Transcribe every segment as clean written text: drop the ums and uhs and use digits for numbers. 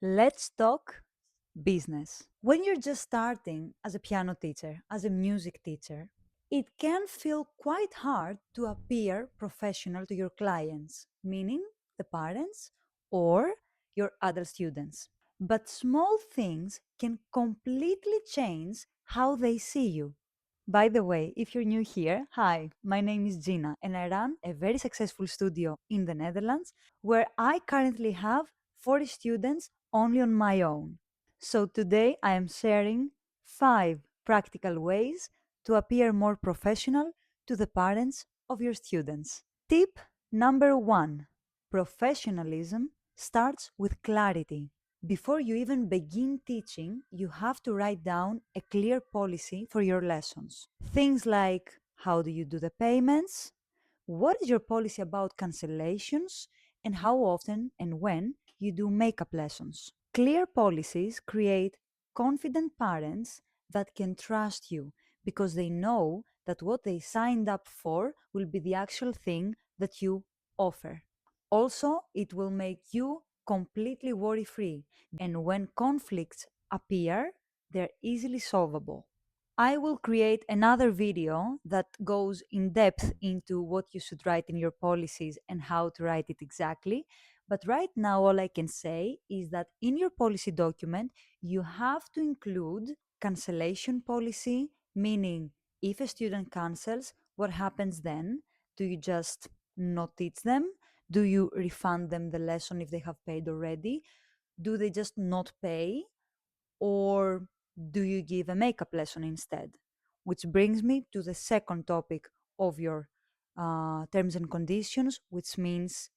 Let's talk business. When you're just starting as a piano teacher, as a music teacher, it can feel quite hard to appear professional to your clients, meaning the parents or your other students. But small things can completely change how they see you. By the way, if you're new here, hi, my name is Gina and I run a very successful studio in the Netherlands where I currently have 40 students only on my own. So today I am sharing 5 practical ways to appear more professional to the parents of your students. Tip number 1: professionalism starts with clarity. Before you even begin teaching, you have to write down a clear policy for your lessons. Things like how do you do the payments? What is your policy about cancellations? And how often and when you do makeup lessons? Clear policies create confident parents that can trust you because they know that what they signed up for will be the actual thing that you offer. Also, it will make you completely worry free, and when conflicts appear, they're easily solvable. I will create another video that goes in depth into what you should write in your policies and how to write it exactly. But right now, all I can say is that in your policy document, you have to include cancellation policy, meaning if a student cancels, what happens then? Do you just not teach them? Do you refund them the lesson if they have paid already? Do they just not pay? Or do you give a makeup lesson instead? Which brings me to the second topic of your terms and conditions, which means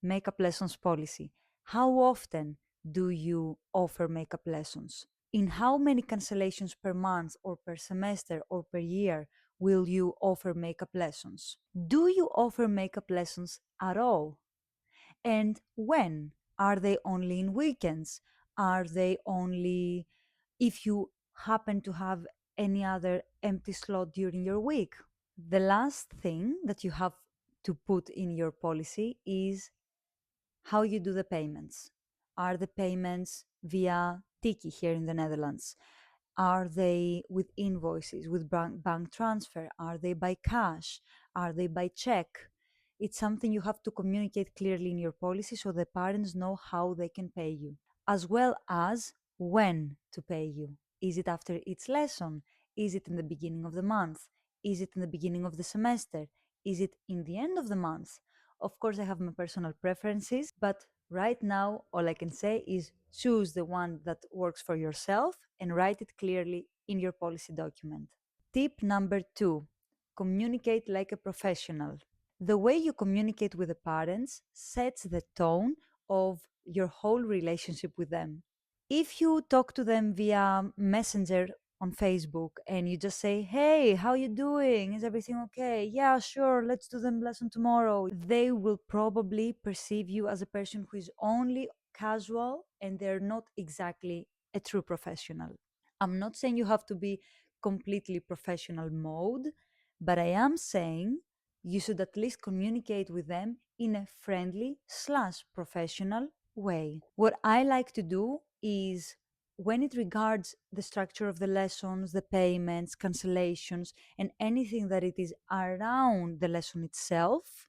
makeup lessons policy. How often do you offer makeup lessons? In how many cancellations per month or per semester or per year will you offer makeup lessons? Do you offer makeup lessons at all? And when? Are they only in weekends? Are they only if you happen to have any other empty slot during your week? The last thing that you have to put in your policy is how you do the payments. Are the payments via Tiki here in the Netherlands? Are they with invoices, with bank transfer? Are they by cash? Are they by check? It's something you have to communicate clearly in your policy so the parents know how they can pay you, as well as when to pay you. Is it after each lesson? Is it in the beginning of the month? Is it in the beginning of the semester? Is it in the end of the month? Of course, I have my personal preferences, but right now, all I can say is choose the one that works for yourself and write it clearly in your policy document. Tip number 2: communicate like a professional. The way you communicate with the parents sets the tone of your whole relationship with them. If you talk to them via Messenger on Facebook and you just say, "Hey, how you doing? Is everything okay? Yeah, sure, let's do the lesson tomorrow." They will probably perceive you as a person who is only casual and they're not exactly a true professional. I'm not saying you have to be completely professional mode, but I am saying you should at least communicate with them in a friendly slash professional way. What I like to do is when it regards the structure of the lessons, the payments, cancellations, and anything that it is around the lesson itself,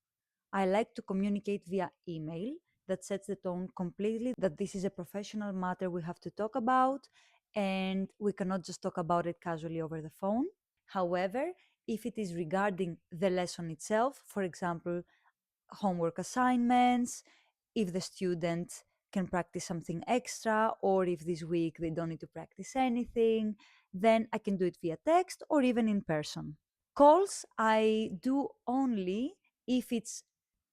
I like to communicate via email that sets the tone completely that this is a professional matter we have to talk about and we cannot just talk about it casually over the phone. However, if it is regarding the lesson itself, for example, homework assignments, if the student can practice something extra, or if this week they don't need to practice anything, then I can do it via text or even in person. Calls I do only if it's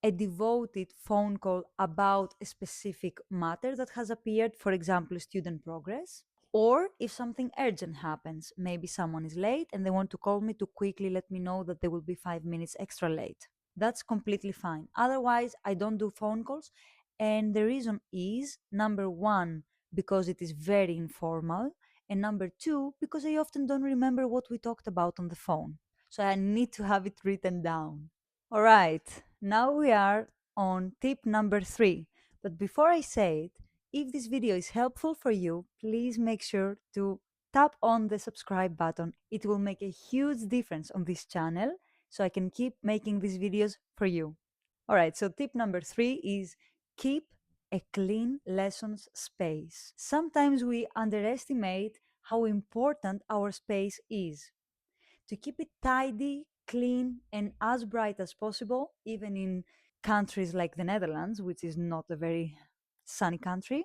a devoted phone call about a specific matter that has appeared, for example, student progress, or if something urgent happens, maybe someone is late and they want to call me to quickly let me know that they will be 5 minutes extra late. That's completely fine. Otherwise, I don't do phone calls. And the reason is number one, because it is very informal. And number two, because I often don't remember what we talked about on the phone. So I need to have it written down. All right, now we are on tip number 3. But before I say it, If this video is helpful for you, please make sure to tap on the subscribe button. It will make a huge difference on this channel so I can keep making these videos for you. All right, so tip number 3 is keep a clean lessons space. Sometimes we underestimate how important our space is. To keep it tidy, clean, and as bright as possible, even in countries like the Netherlands, which is not a very sunny country,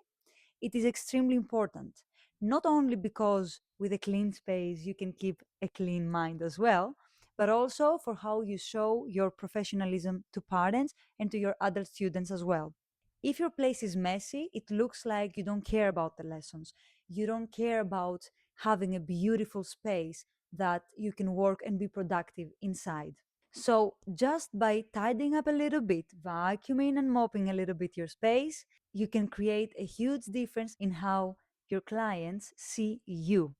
it is extremely important. Not only because with a clean space you can keep a clean mind as well, but also for how you show your professionalism to parents and to your adult students as well. If your place is messy, it looks like you don't care about the lessons. You don't care about having a beautiful space that you can work and be productive inside. So, just by tidying up a little bit, vacuuming and mopping a little bit your space, you can create a huge difference in how your clients see you.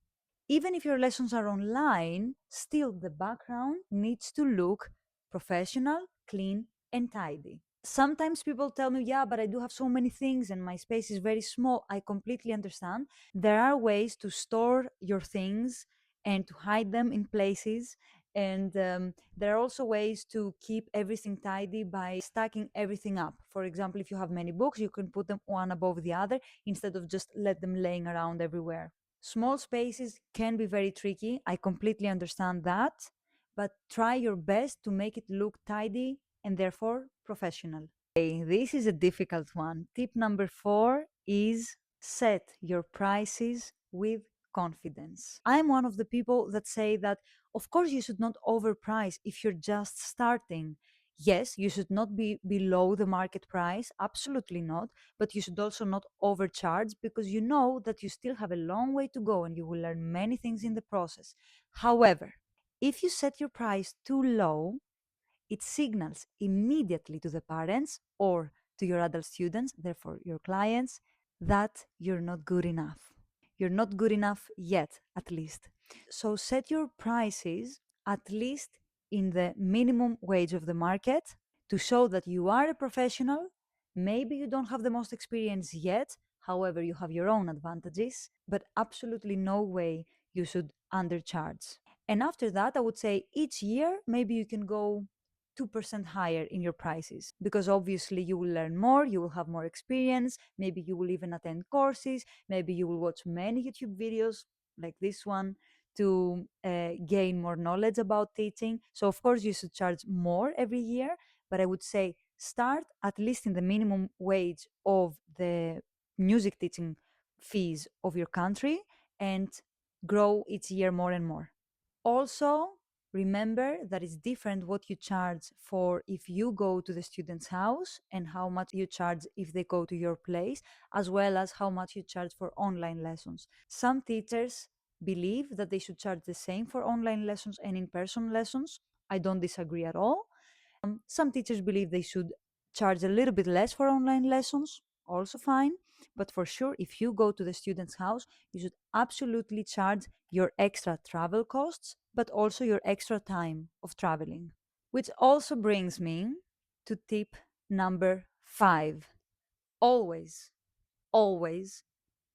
Even if your lessons are online, still the background needs to look professional, clean, and tidy. Sometimes people tell me, yeah, but I do have so many things and my space is very small. I completely understand. There are ways to store your things and to hide them in places. And there are also ways to keep everything tidy by stacking everything up. For example, if you have many books, you can put them one above the other instead of just let them laying around everywhere. Small spaces can be very tricky. I completely understand that, but try your best to make it look tidy and therefore professional. Okay, this is a difficult one. Tip number 4 is set your prices with confidence. I'm one of the people that say that, of course, you should not overprice if you're just starting. Yes, you should not be below the market price, absolutely not, but you should also not overcharge because you know that you still have a long way to go and you will learn many things in the process. However, if you set your price too low, it signals immediately to the parents or to your adult students, therefore your clients, that you're not good enough. You're not good enough yet, at least. So set your prices at least in the minimum wage of the market to show that you are a professional. Maybe you don't have the most experience yet, however, you have your own advantages, but absolutely no way you should undercharge. And after that, I would say each year, maybe you can go 2% higher in your prices because obviously you will learn more, you will have more experience, maybe you will even attend courses, maybe you will watch many YouTube videos like this one to gain more knowledge about teaching. So, of course, you should charge more every year, but I would say start at least in the minimum wage of the music teaching fees of your country and grow each year more and more. Also, remember that it's different what you charge for if you go to the student's house and how much you charge if they go to your place, as well as how much you charge for online lessons. Some teachers believe that they should charge the same for online lessons and in person lessons. I don't disagree at all. Some teachers believe they should charge a little bit less for online lessons, also fine. But for sure, if you go to the student's house, you should absolutely charge your extra travel costs, but also your extra time of traveling. Which also brings me to tip number 5. Always, always,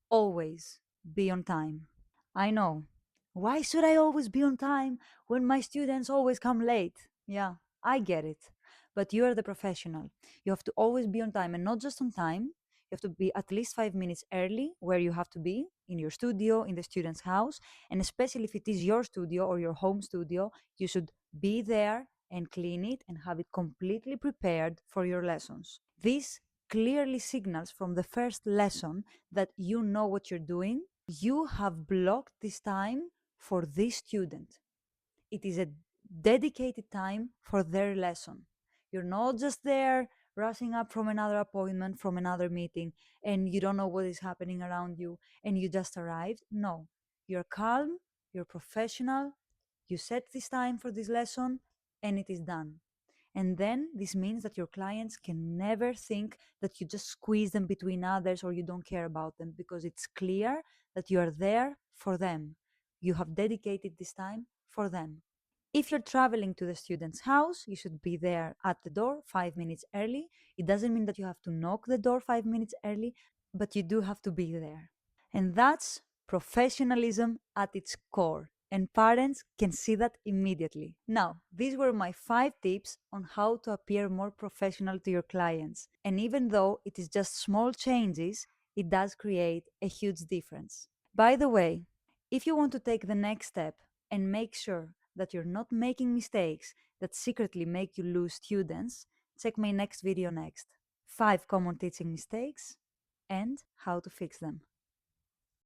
always be on time. I know. Why should I always be on time when my students always come late? Yeah, I get it. But you are the professional. You have to always be on time and not just on time. You have to be at least 5 minutes early where you have to be in your studio, in the student's house. And especially if it is your studio or your home studio, you should be there and clean it and have it completely prepared for your lessons. This clearly signals from the first lesson that you know what you're doing. You have blocked this time for this student. It is a dedicated time for their lesson. You're not just there rushing up from another appointment, from another meeting, and you don't know what is happening around you and you just arrived. No, you're calm, you're professional, you set this time for this lesson, and it is done. And then this means that your clients can never think that you just squeeze them between others or you don't care about them because it's clear that you are there for them. You have dedicated this time for them. If you're traveling to the student's house, you should be there at the door 5 minutes early. It doesn't mean that you have to knock the door 5 minutes early. but you do have to be there. And that's professionalism at its core. And parents can see that immediately. Now, these were my 5 tips on how to appear more professional to your clients. And even though it is just small changes, it does create a huge difference. By the way, if you want to take the next step and make sure that you're not making mistakes that secretly make you lose students, check my next video next. 5 common teaching mistakes and how to fix them.